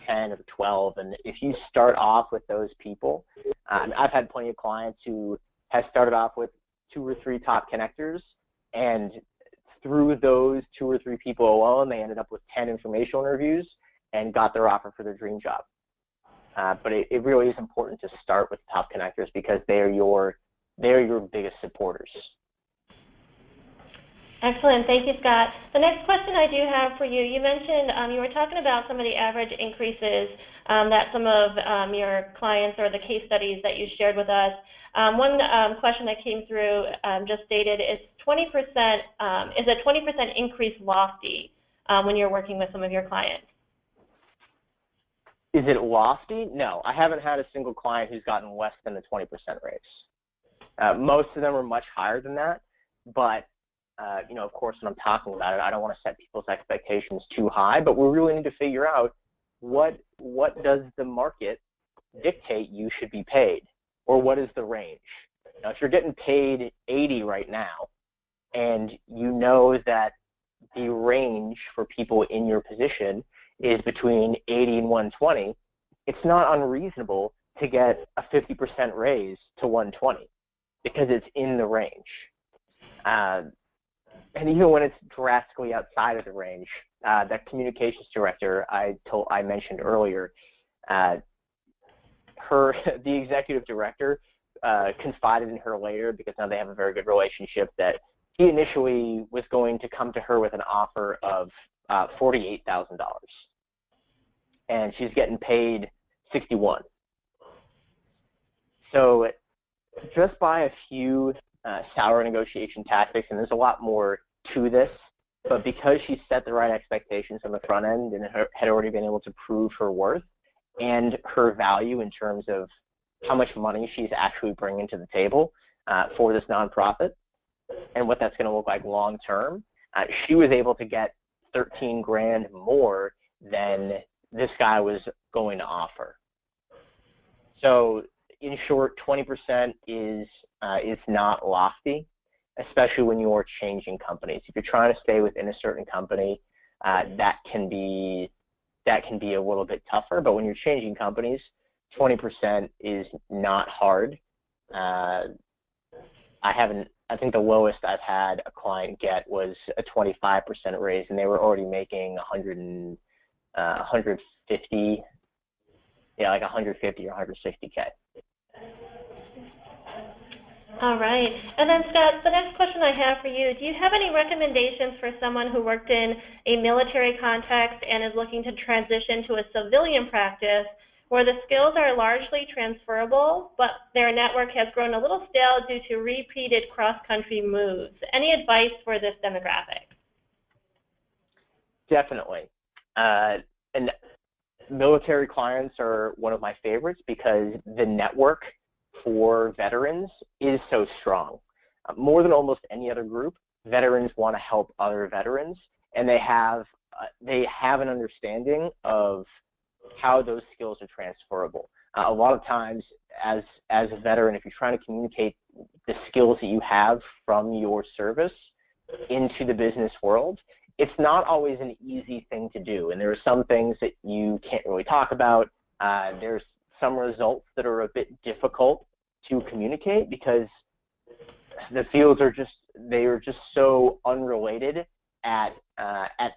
10 or 12, and if you start off with those people, I've had plenty of clients who have started off with 2 or 3 top connectors, and through those 2 or 3 people alone, they ended up with 10 informational interviews and got their offer for their dream job. But it really is important to start with top connectors because they're your biggest supporters. Excellent. Thank you, Scott. The next question I do have for you, you mentioned you were talking about some of the average increases that some of your clients or the case studies that you shared with us. One question that came through just stated, is a 20% increase lofty when you're working with some of your clients? Is it lofty? No, I haven't had a single client who's gotten less than the 20% raise. Most of them are much higher than that, but of course, when I'm talking about it, I don't want to set people's expectations too high, but we really need to figure out what does the market dictate you should be paid, or what is the range. Now, if you're getting paid 80 right now, and you know that the range for people in your position is between 80 and 120, it's not unreasonable to get a 50% raise to 120 because it's in the range. And even when it's drastically outside of the range, that communications director I mentioned earlier, the executive director confided in her later, because now they have a very good relationship, that he initially was going to come to her with an offer of $48,000, and she's getting paid $61,000. So just by a few salary negotiation tactics, and there's a lot more to this, but because she set the right expectations on the front end and had already been able to prove her worth and her value in terms of how much money she's actually bringing to the table for this nonprofit and what that's going to look like long term, she was able to get $13,000 more than this guy was going to offer. So in short, 20% is not lofty, especially when you're changing companies. If you're trying to stay within a certain company, that can be a little bit tougher. But when you're changing companies, 20% is not hard. I think the lowest I've had a client get was a 25% raise, and they were already making 150, like 150 or 160K. All right. And then, Scott, the next question I have for you, do you have any recommendations for someone who worked in a military context and is looking to transition to a civilian practice where the skills are largely transferable, but their network has grown a little stale due to repeated cross-country moves? Any advice for this demographic? Definitely. And military clients are one of my favorites because the network for veterans is so strong. More than almost any other group, veterans want to help other veterans, and they have an understanding of how those skills are transferable. A lot of times, as a veteran, if you're trying to communicate the skills that you have from your service into the business world, it's not always an easy thing to do, and there are some things that you can't really talk about. There's some results that are a bit difficult to communicate because the fields are just so unrelated at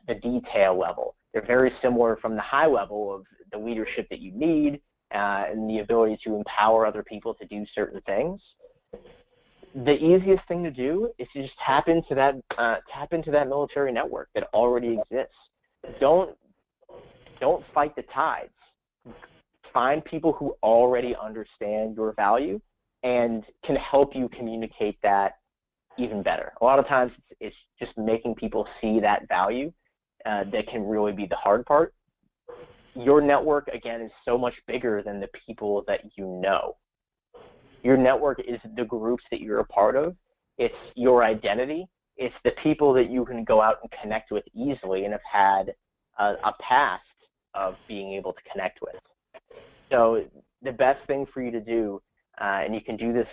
the detail level. They're very similar from the high level of the leadership that you need and the ability to empower other people to do certain things. The easiest thing to do is to just tap into that military network that already exists. Don't fight the tides. Find people who already understand your value and can help you communicate that even better. A lot of times it's just making people see that value that can really be the hard part. Your network, again, is so much bigger than the people that you know. Your network is the groups that you're a part of. It's your identity. It's the people that you can go out and connect with easily and have had a past of being able to connect with. So the best thing for you to do, and you can do this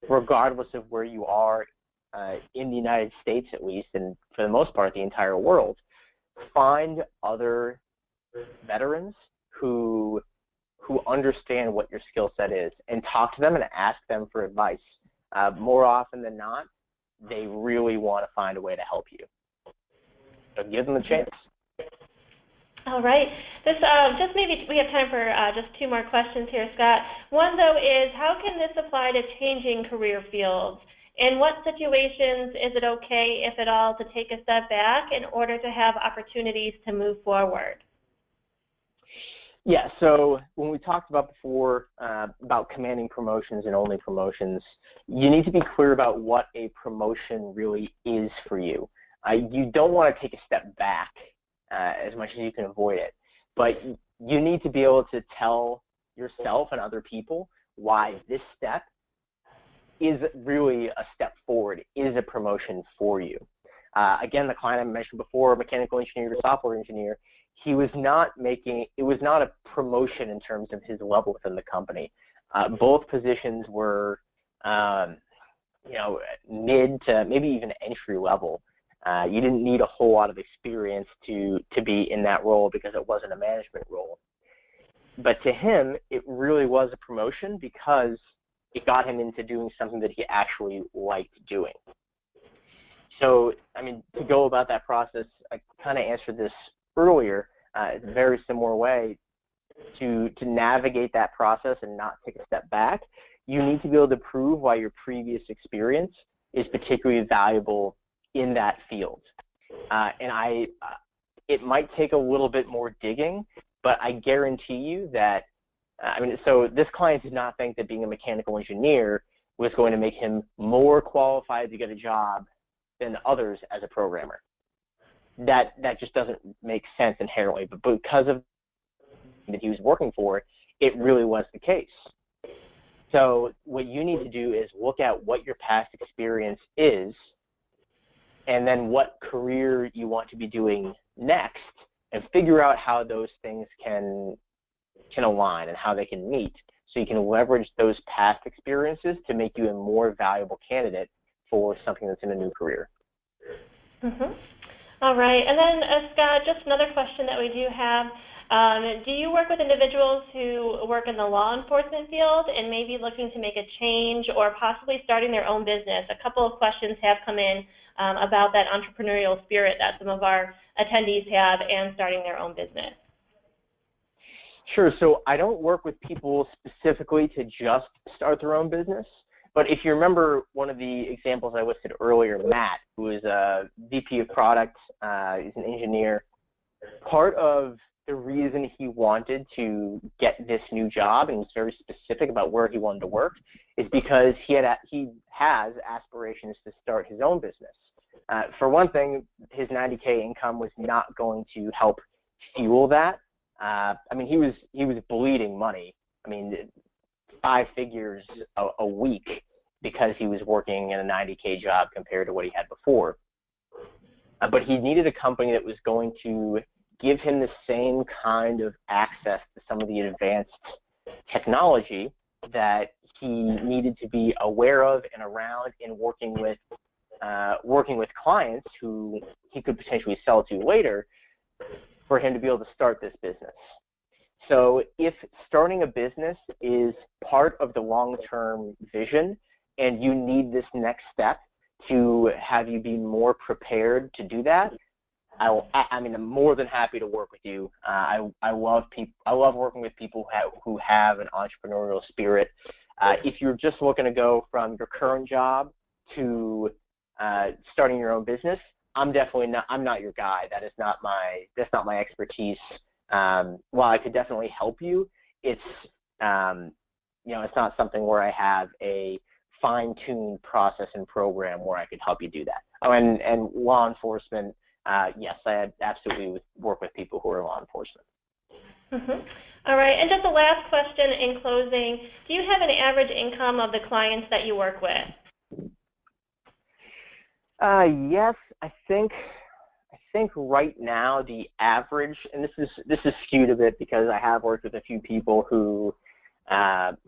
regardless of where you are in the United States at least, and for the most part the entire world, find other veterans who understand what your skill set is and talk to them and ask them for advice. More often than not, they really want to find a way to help you. So give them a chance. All right. This just maybe we have time for just two more questions here, Scott. One, though, is how can this apply to changing career fields? In what situations is it okay, if at all, to take a step back in order to have opportunities to move forward? Yeah, so when we talked about before about commanding promotions and only promotions, you need to be clear about what a promotion really is for you. You don't want to take a step back as much as you can avoid it, but you need to be able to tell yourself and other people why this step is really a step forward, is a promotion for you. Again, the client I mentioned before, mechanical engineer to software engineer, it was not a promotion in terms of his level within the company. Both positions were, mid to maybe even entry level. You didn't need a whole lot of experience to be in that role because it wasn't a management role. But to him, it really was a promotion because it got him into doing something that he actually liked doing. So, I mean, to go about that process, I kind of answered this earlier, it's a very similar way to navigate that process and not take a step back. You need to be able to prove why your previous experience is particularly valuable in that field. It might take a little bit more digging, but I guarantee you that, so this client did not think that being a mechanical engineer was going to make him more qualified to get a job than others as a programmer. That just doesn't make sense inherently, but because of that he was working for, it really was the case. So what you need to do is look at what your past experience is and then what career you want to be doing next and figure out how those things can align and how they can meet so you can leverage those past experiences to make you a more valuable candidate for something that's in a new career. Mm-hmm. All right, and then Scott, just another question that we do have. Do you work with individuals who work in the law enforcement field and may be looking to make a change or possibly starting their own business? A couple of questions have come in about that entrepreneurial spirit that some of our attendees have and starting their own business. Sure, so I don't work with people specifically to just start their own business. But if you remember one of the examples I listed earlier, Matt, who is a VP of product, he's an engineer. Part of the reason he wanted to get this new job, and was very specific about where he wanted to work, is because he has aspirations to start his own business. For one thing, his $90K income was not going to help fuel that. He was bleeding money. 5 figures a week because he was working in a $90K job compared to what he had before. But he needed a company that was going to give him the same kind of access to some of the advanced technology that he needed to be aware of and around in working with clients who he could potentially sell to later for him to be able to start this business. So if starting a business is part of the long-term vision and you need this next step to have you be more prepared to do that, I'm more than happy to work with you. I love working with people who have an entrepreneurial spirit. If you're just looking to go from your current job to starting your own business, I'm not your guy. That's not my expertise. While I could definitely help you, it's not something where I have a fine-tuned process and program where I could help you do that. Oh, and law enforcement, yes, I absolutely work with people who are law enforcement. Mm-hmm. All right, and just the last question in closing, do you have an average income of the clients that you work with? Yes, I think right now the average, and this is skewed a bit because I have worked with a few people who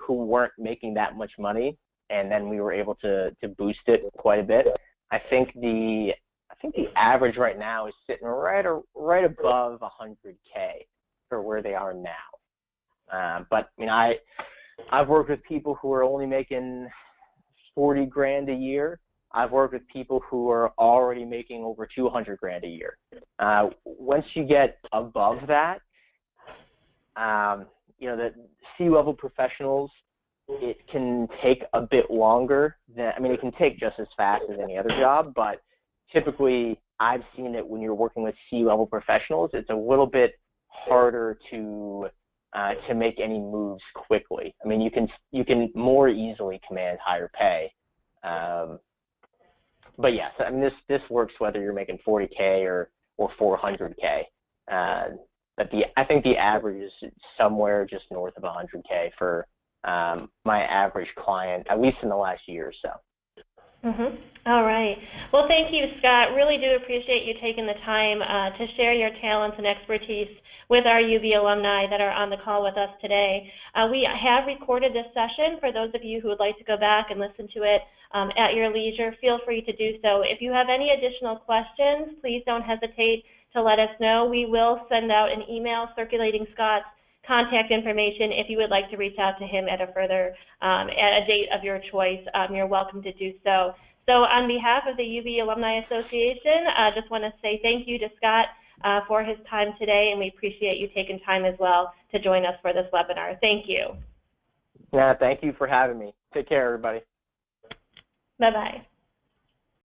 weren't making that much money, and then we were able to boost it quite a bit. I think the average right now is sitting right above 100K for where they are now. But I mean, I've worked with people who are only making 40 grand a year. I've worked with people who are already making over 200 grand a year. Once you get above that, the C-level professionals, it can take a bit longer than, I mean, it can take just as fast as any other job, but typically I've seen it when you're working with C-level professionals, it's a little bit harder to make any moves quickly. I mean, you can more easily command higher pay. But yes, I mean, this works whether you're making 40K or 400K. But I think the average is somewhere just north of 100K for my average client, at least in the last year or so. All right. Well, thank you, Scott. Really do appreciate you taking the time to share your talents and expertise with our UB alumni that are on the call with us today. We have recorded this session. For those of you who would like to go back and listen to it at your leisure, feel free to do so. If you have any additional questions, please don't hesitate to let us know. We will send out an email circulating Scott's contact information. If you would like to reach out to him at a further, at a date of your choice, you're welcome to do so. So on behalf of the UB Alumni Association, I just want to say thank you to Scott for his time today, and we appreciate you taking time as well to join us for this webinar. Thank you. Yeah, thank you for having me. Take care, everybody. Bye-bye.